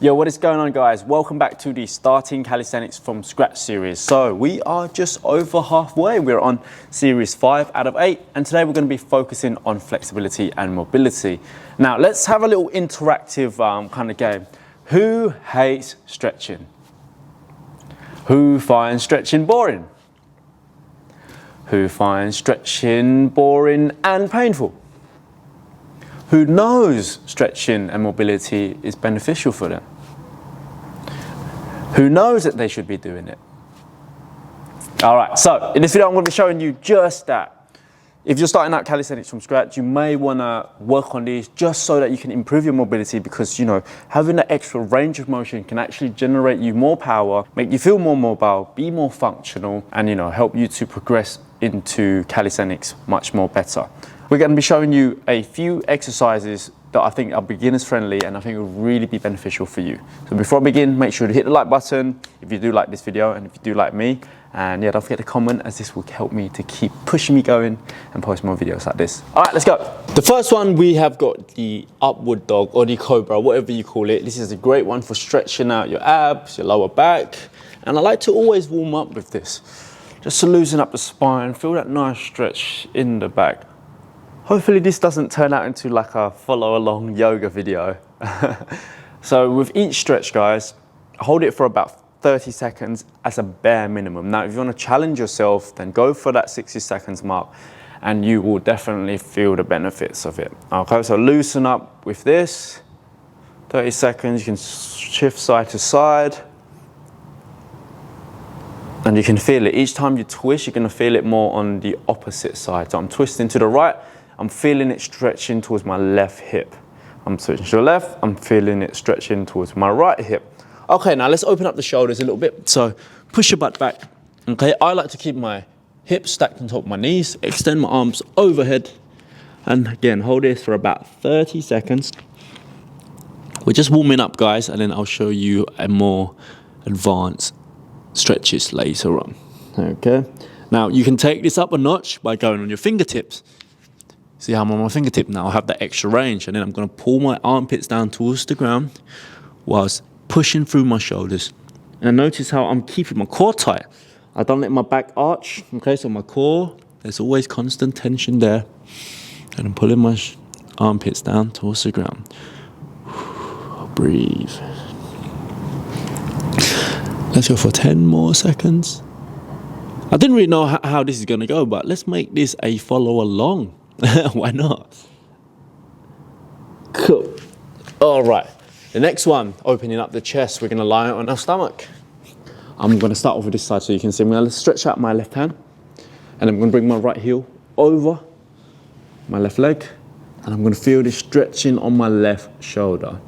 Yo, what is going on, guys? Welcome back to the Starting Calisthenics from Scratch series. So we are just over halfway. We're on series 5 out of 8, and today we're going to be focusing on flexibility and mobility. Now let's have a little interactive kind of game. Who hates stretching? Who finds stretching boring? Who finds stretching boring and painful? Who knows stretching and mobility is beneficial for them? Who knows that they should be doing it? All right, so in this video, I'm going to be showing you just that. If you're starting out calisthenics from scratch, you may want to work on these just so that you can improve your mobility, because, you know, having that extra range of motion can actually generate you more power, make you feel more mobile, be more functional, and, you know, help you to progress into calisthenics much more better. We're going to be showing you a few exercises that I think are beginners friendly and I think will really be beneficial for you. So before I begin, make sure to hit the like button if you do like this video and if you do like me. And yeah, don't forget to comment, as this will help me to keep pushing me going and post more videos like this. All right, let's go. The first one, we have got the upward dog or the cobra, whatever you call it. This is a great one for stretching out your abs, your lower back. And I like to always warm up with this, just to loosen up the spine, feel that nice stretch in the back. Hopefully this doesn't turn out into like a follow along yoga video. So with each stretch, guys, hold it for about 30 seconds as a bare minimum. Now, if you want to challenge yourself, then go for that 60 seconds mark and you will definitely feel the benefits of it. Okay, so loosen up with this. 30 seconds, you can shift side to side. And you can feel it. Each time you twist, you're going to feel it more on the opposite side. So I'm twisting to the right. I'm feeling it stretching towards my left hip. I'm switching to the left, I'm feeling it stretching towards my right hip. Okay, now let's open up the shoulders a little bit. So push your butt back. Okay, I like to keep my hips stacked on top of my knees, extend my arms overhead, and again, hold this for about 30 seconds. We're just warming up, guys, and then I'll show you a more advanced stretches later on. Okay, now you can take this up a notch by going on your fingertips. See how I'm on my fingertip now? I have that extra range, and then I'm going to pull my armpits down towards the ground whilst pushing through my shoulders. And notice how I'm keeping my core tight. I don't let my back arch. Okay, so my core, there's always constant tension there. And I'm pulling my armpits down towards the ground. Breathe. Let's go for 10 more seconds. I didn't really know how this is going to go, but let's make this a follow along. Why not? Cool. All right. The next one, opening up the chest, we're going to lie on our stomach. I'm going to start off with this side so you can see. I'm going to stretch out my left hand, and I'm going to bring my right heel over my left leg, and I'm going to feel this stretching on my left shoulder.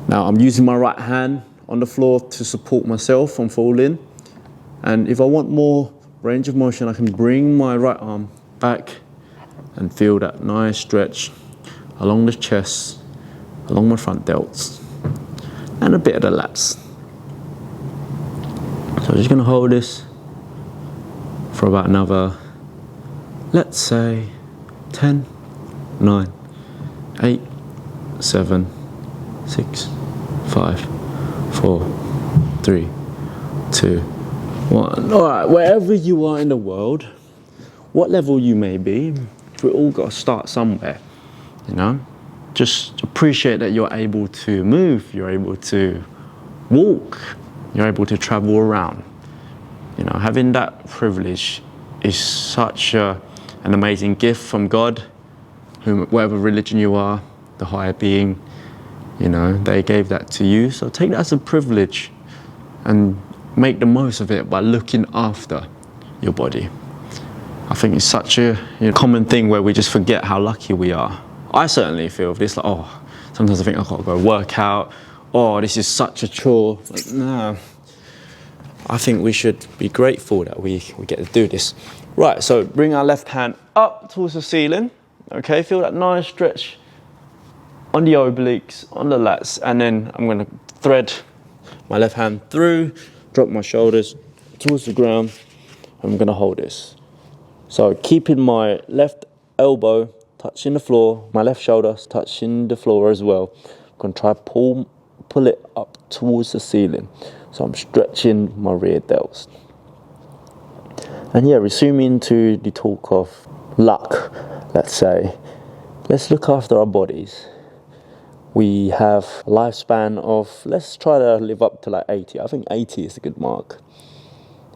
Now I'm using my right hand on the floor to support myself from falling. And if I want more range of motion, I can bring my right arm back and feel that nice stretch along the chest, along my front delts, and a bit of the lats. So I'm just going to hold this for about another, let's say, 10, 9, 8, 7, 6, 5, 4, 3, 2, 1. All right, wherever you are in the world, what level you may be, we all got to start somewhere, you know? Just appreciate that you're able to move, you're able to walk, you're able to travel around. You know, having that privilege is such an amazing gift from God, whatever religion you are, the higher being, you know, they gave that to you. So take that as a privilege and make the most of it by looking after your body. I think it's such a common thing where we just forget how lucky we are. I certainly feel this, like, oh, sometimes I think I've got to go work out. Oh, this is such a chore. Like, no, I think we should be grateful that we get to do this. Right, so bring our left hand up towards the ceiling. Okay, feel that nice stretch on the obliques, on the lats, and then I'm going to thread my left hand through, drop my shoulders towards the ground. I'm going to hold this. So keeping my left elbow touching the floor, my left shoulder touching the floor as well. I'm going to try pull it up towards the ceiling. So I'm stretching my rear delts. And yeah, resuming to the talk of luck, let's say, let's look after our bodies. We have a lifespan of, let's try to live up to like 80. I think 80 is a good mark.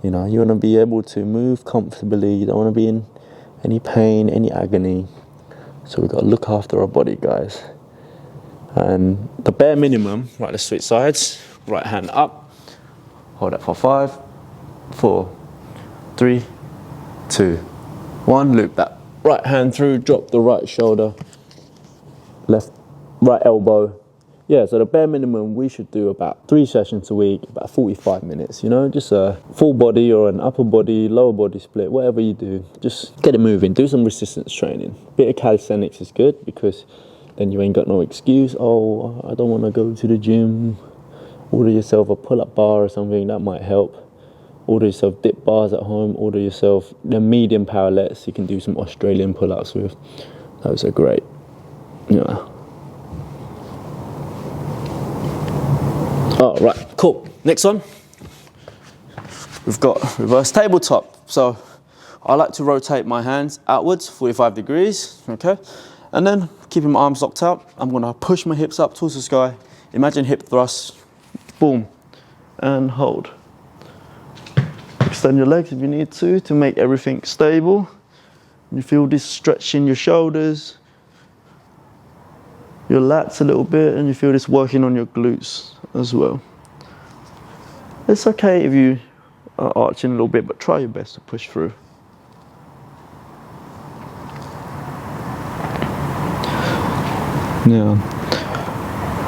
You know, you want to be able to move comfortably. You don't want to be in any pain, any agony. So we've got to look after our body, guys. And the bare minimum, right, let's switch sides. Right hand up. Hold that for 5, 4, 3, 2, 1. Loop that right hand through, drop the right shoulder, right elbow. Yeah, so the bare minimum, we should do about 3 sessions a week, about 45 minutes, you know, just a full body or an upper body, lower body split, whatever you do, just get it moving, do some resistance training. Bit of calisthenics is good because then you ain't got no excuse, oh, I don't want to go to the gym. Order yourself a pull-up bar or something, that might help. Order yourself dip bars at home, order yourself the medium power lets you can do some Australian pull-ups with. Those are great, yeah. Oh, right, cool. Next one, we've got reverse tabletop. So I like to rotate my hands outwards, 45 degrees, okay? And then keeping my arms locked out, I'm gonna push my hips up towards the sky. Imagine hip thrust, boom, and hold. Extend your legs if you need to make everything stable. You feel this stretch in your shoulders, your lats a little bit, and you feel this working on your glutes as well. It's okay if you are arching a little bit, but try your best to push through. Yeah.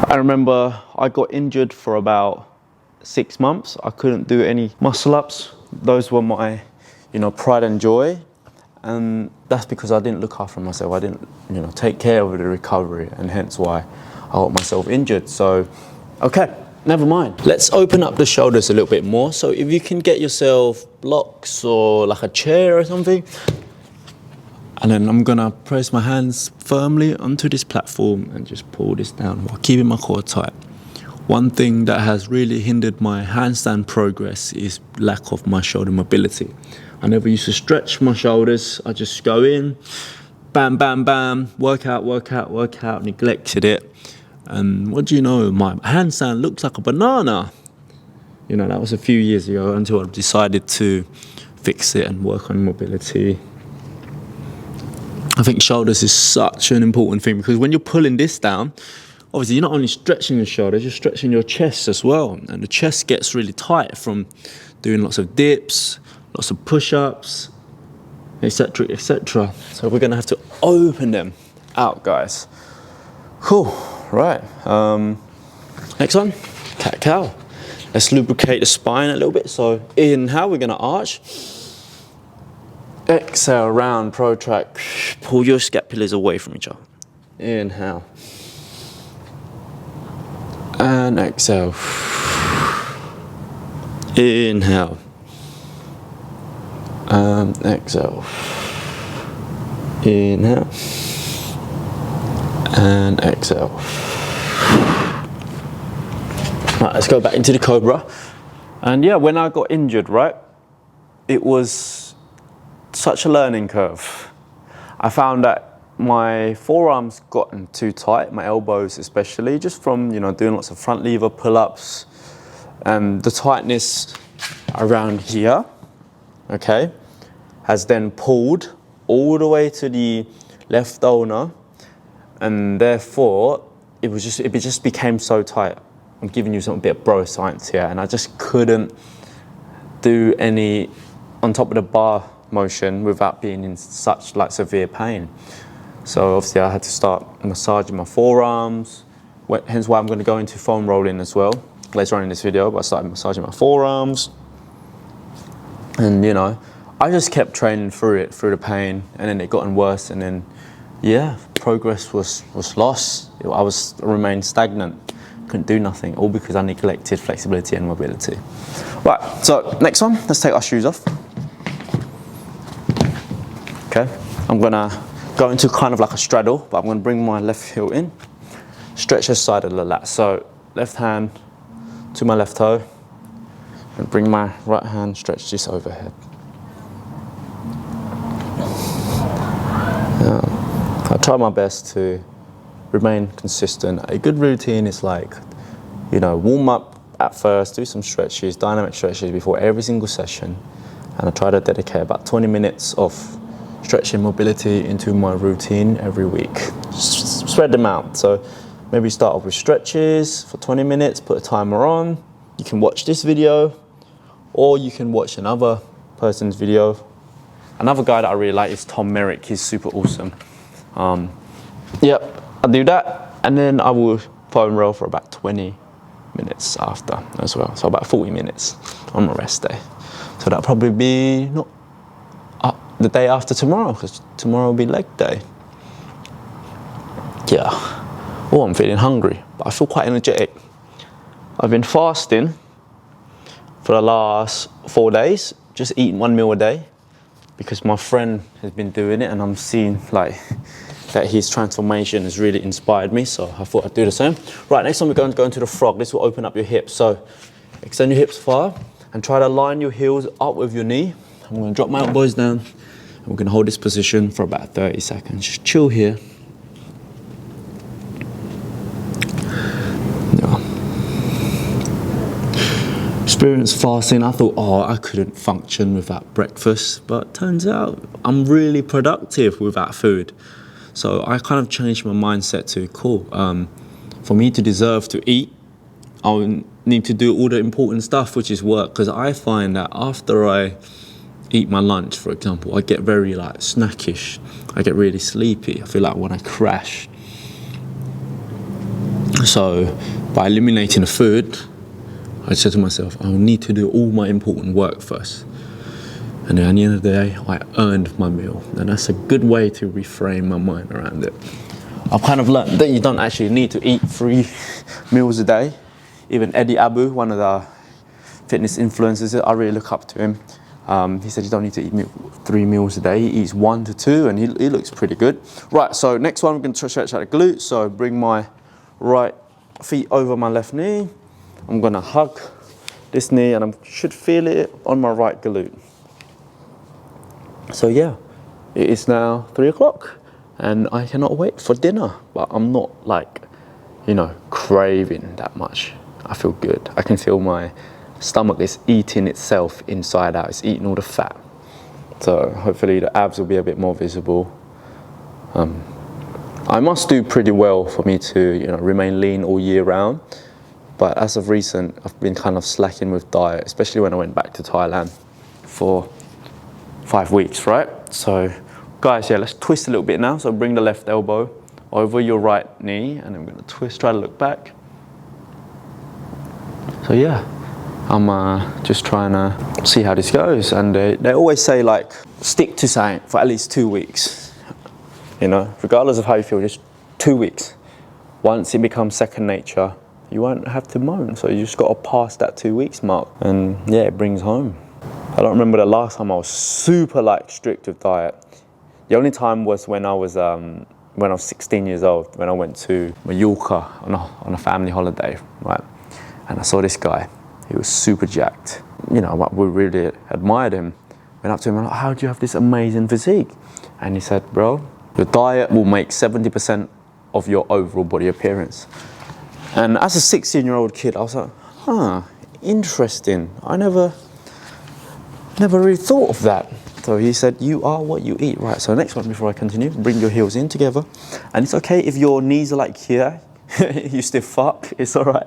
I remember I got injured for about 6 months. I couldn't do any muscle ups. Those were my, you know, pride and joy. And that's because I didn't look after myself. I didn't, you know, take care of the recovery, and hence why I got myself injured. So, okay, never mind. Let's open up the shoulders a little bit more. So if you can get yourself blocks or like a chair or something, and then I'm gonna press my hands firmly onto this platform and just pull this down while keeping my core tight. One thing that has really hindered my handstand progress is lack of my shoulder mobility. I never used to stretch my shoulders. I just go in, bam, bam, bam, work out, neglected it. And what do you know, my handstand looks like a banana. You know, that was a few years ago until I decided to fix it and work on mobility. I think shoulders is such an important thing because when you're pulling this down, obviously you're not only stretching your shoulders, you're stretching your chest as well. And the chest gets really tight from doing lots of dips, lots of push-ups, etc., etc. So we're gonna have to open them out, guys. Cool, right. Next one, cat-cow. Let's lubricate the spine a little bit. So inhale, we're gonna arch. Exhale, round, protract. Pull your scapulars away from each other. Inhale. And exhale. Inhale. And exhale. Inhale. And exhale. Right, let's go back into the cobra. And yeah, when I got injured, right, it was such a learning curve. I found that my forearms gotten too tight, my elbows especially, just from, you know, doing lots of front lever pull-ups, and the tightness around here, okay, has then pulled all the way to the left ulnar, and therefore it just became so tight. I'm giving you some bit of bro science here, and I just couldn't do any on top of the bar motion without being in such like severe pain. So obviously I had to start massaging my forearms, hence why I'm going to go into foam rolling as well later on in this video. But I started massaging my forearms, and you know, I just kept training through the pain, and then it gotten worse, and then yeah, progress was lost. I remained stagnant, couldn't do nothing, all because I neglected flexibility and mobility. Right, so next one, let's take our shoes off. Okay, I'm gonna go into kind of like a straddle, but I'm gonna bring my left heel in, stretch the side of the lat. So left hand to my left toe and bring my right hand, stretch this overhead. I try my best to remain consistent. A good routine is like, you know, warm up at first, do some stretches, dynamic stretches before every single session. And I try to dedicate about 20 minutes of stretching mobility into my routine every week. Spread them out. So maybe start off with stretches for 20 minutes, put a timer on. You can watch this video, or you can watch another person's video. Another guy that I really like is Tom Merrick. He's super awesome. Yep, I'll do that, and then I will foam roll for about 20 minutes after as well. So about 40 minutes on my rest day. So that'll probably be not the day after tomorrow, because tomorrow will be leg day. Yeah. Oh, I'm feeling hungry, but I feel quite energetic. I've been fasting for the last 4 days, just eating 1 meal a day, because my friend has been doing it and I'm seeing like that his transformation has really inspired me, so I thought I'd do the same. Right, next time we're going to go into the frog. This will open up your hips. So extend your hips far and try to line your heels up with your knee. I'm going to drop my elbows down and we're going to hold this position for about 30 seconds. Just chill here. Experience fasting, I thought, oh, I couldn't function without breakfast, but turns out I'm really productive without food. So I kind of changed my mindset to, cool, for me to deserve to eat, I'll need to do all the important stuff, which is work, because I find that after I eat my lunch, for example, I get very like snackish, I get really sleepy, I feel like when I crash. So by eliminating the food, I said to myself, I'll need to do all my important work first. And then at the end of the day, I earned my meal. And that's a good way to reframe my mind around it. I've kind of learned that you don't actually need to eat 3 meals a day. Even Eddie Abu, one of the fitness influencers, I really look up to him. He said you don't need to eat 3 meals a day. He eats 1 to 2 and he looks pretty good. Right, so next one, we're going to stretch out the glutes. So bring my right feet over my left knee. I'm gonna hug this knee and I should feel it on my right glute. So yeah, it is now 3 o'clock and I cannot wait for dinner, but I'm not like, you know, craving that much. I feel good. I can feel my stomach is eating itself inside out. It's eating all the fat. So hopefully the abs will be a bit more visible. I must do pretty well for me to, you know, remain lean all year round. But as of recent, I've been kind of slacking with diet, especially when I went back to Thailand for 5 weeks, right? So guys, yeah, let's twist a little bit now. So bring the left elbow over your right knee and I'm gonna twist, try to look back. So yeah, I'm just trying to see how this goes. And they always say like, stick to something for at least 2 weeks. You know, regardless of how you feel, just 2 weeks. Once it becomes second nature, you won't have to moan. So you just got to pass that 2 weeks mark. And yeah, it brings home. I don't remember the last time I was super like strict with diet. The only time was when I was 16 years old, when I went to Mallorca on a family holiday, right? And I saw this guy. He was super jacked. You know, we really admired him. Went up to him and I'm like, how do you have this amazing physique? And he said, bro, your diet will make 70% of your overall body appearance. And as a 16-year-old kid, I was like, huh, interesting. I never really thought of that. So he said, you are what you eat. Right, so next one before I continue, bring your heels in together. And it's okay if your knees are like here, you still fuck, it's all right.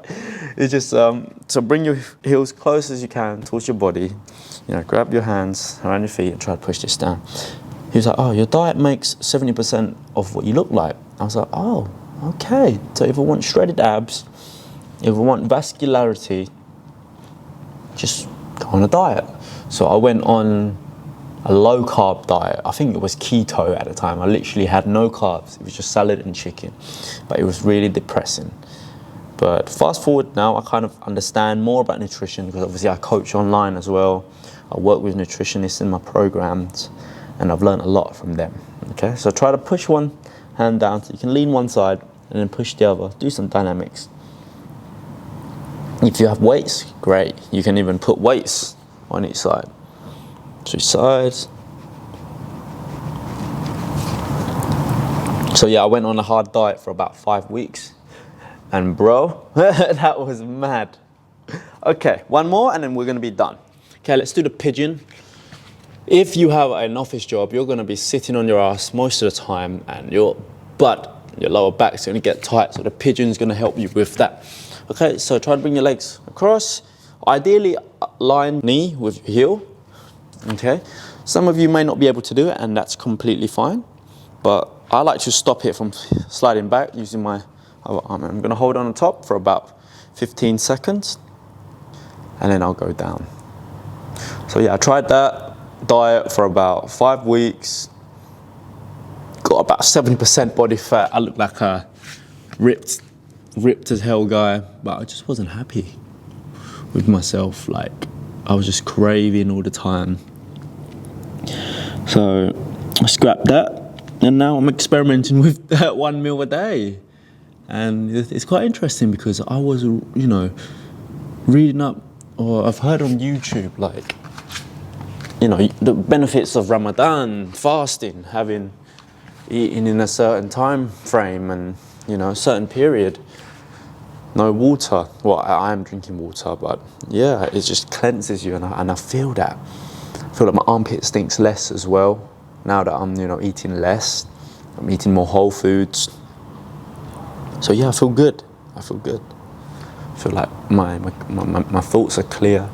It's just, so bring your heels close as you can towards your body. You know, grab your hands around your feet and try to push this down. He was like, oh, your diet makes 70% of what you look like. I was like, oh, okay. So if I want shredded abs, if I want vascularity, just go on a diet. So I went on a low carb diet. I think it was keto at the time. I literally had no carbs. It was just salad and chicken, but it was really depressing. But fast forward now, I kind of understand more about nutrition because obviously I coach online as well. I work with nutritionists in my programs and I've learned a lot from them. Okay, so try to push one hand down so you can lean one side and then push the other. Do some dynamics. If you have weights, great. You can even put weights on each side. 3 sides. So yeah, I went on a hard diet for about 5 weeks. And bro, that was mad. Okay, one more and then we're gonna be done. Okay, let's do the pigeon. If you have an office job, you're gonna be sitting on your ass most of the time and your lower back's gonna get tight, so the pigeon's gonna help you with that. Okay, so try to bring your legs across. Ideally, line knee with your heel, okay? Some of you may not be able to do it and that's completely fine, but I like to stop it from sliding back using my other arm. I'm gonna hold on top for about 15 seconds and then I'll go down. So yeah, I tried that diet for about 5 weeks. Got about 70% body fat. I look like a ripped as hell guy, but I just wasn't happy with myself. Like, I was just craving all the time. So I scrapped that and now I'm experimenting with that 1 meal a day. And it's quite interesting because I was, you know, reading up, or I've heard on YouTube, like, you know, the benefits of Ramadan, fasting, eating in a certain time frame and, you know, a certain period. No water. Well, I am drinking water, but yeah, it just cleanses you, and I feel that. I feel like my armpit stinks less as well now that I'm, you know, eating less. I'm eating more whole foods. So yeah, I feel good. I feel good. I feel like my thoughts are clear.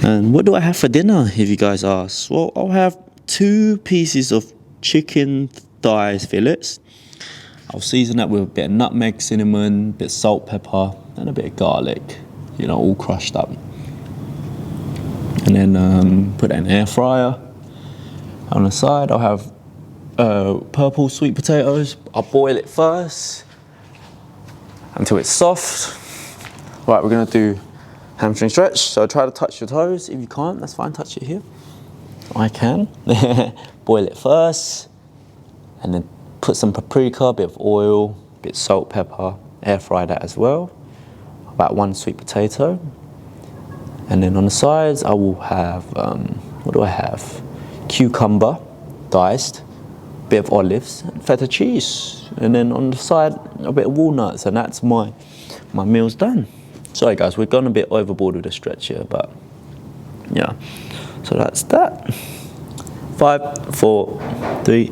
And what do I have for dinner, if you guys ask? Well, I'll have 2 pieces of chicken thighs fillets. I'll season that with a bit of nutmeg, cinnamon, a bit of salt, pepper, and a bit of garlic, you know, all crushed up. And then put that in an air fryer. On the side, I'll have purple sweet potatoes. I'll boil it first until it's soft. Right, we're gonna do hamstring stretch. So try to touch your toes. If you can't, that's fine, touch it here. I can. Boil it first, and then put some paprika, a bit of oil, a bit of salt, pepper, air fry that as well. About 1 sweet potato. And then on the sides, I will have, what do I have? Cucumber, diced, bit of olives, and feta cheese. And then on the side, a bit of walnuts, and that's my meal's done. Sorry guys, we've gone a bit overboard with the stretch here, but yeah. So that's that. 5, 4, 3,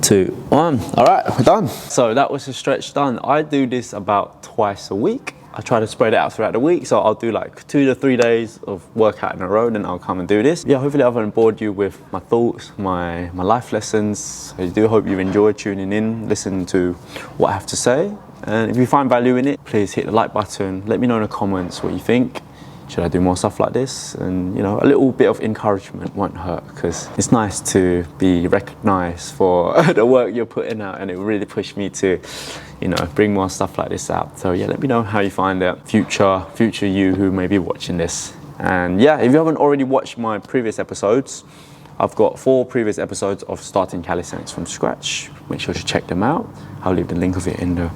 2, 1. All right, we're done. So that was the stretch done. I do this about twice a week. I try to spread it out throughout the week, so I'll do like 2 to 3 days of workout in a row, then I'll come and do this. Yeah, hopefully I haven't bored you with my thoughts, my life lessons. I do hope you enjoy tuning in, listening to what I have to say. And if you find value in it, please hit the like button. Let me know in the comments what you think. Should I do more stuff like this? And you know, a little bit of encouragement won't hurt, because it's nice to be recognized for the work you're putting out, and it really pushed me to, you know, bring more stuff like this out. So yeah, let me know how you find it. Future you who may be watching this. And yeah, if you haven't already watched my previous episodes, I've got 4 previous episodes of starting calisthenics from scratch. Make sure to check them out. I'll leave the link of it in the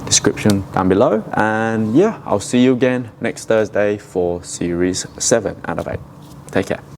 description down below. And yeah, I'll see you again next Thursday for series 7 out of 8. Take care.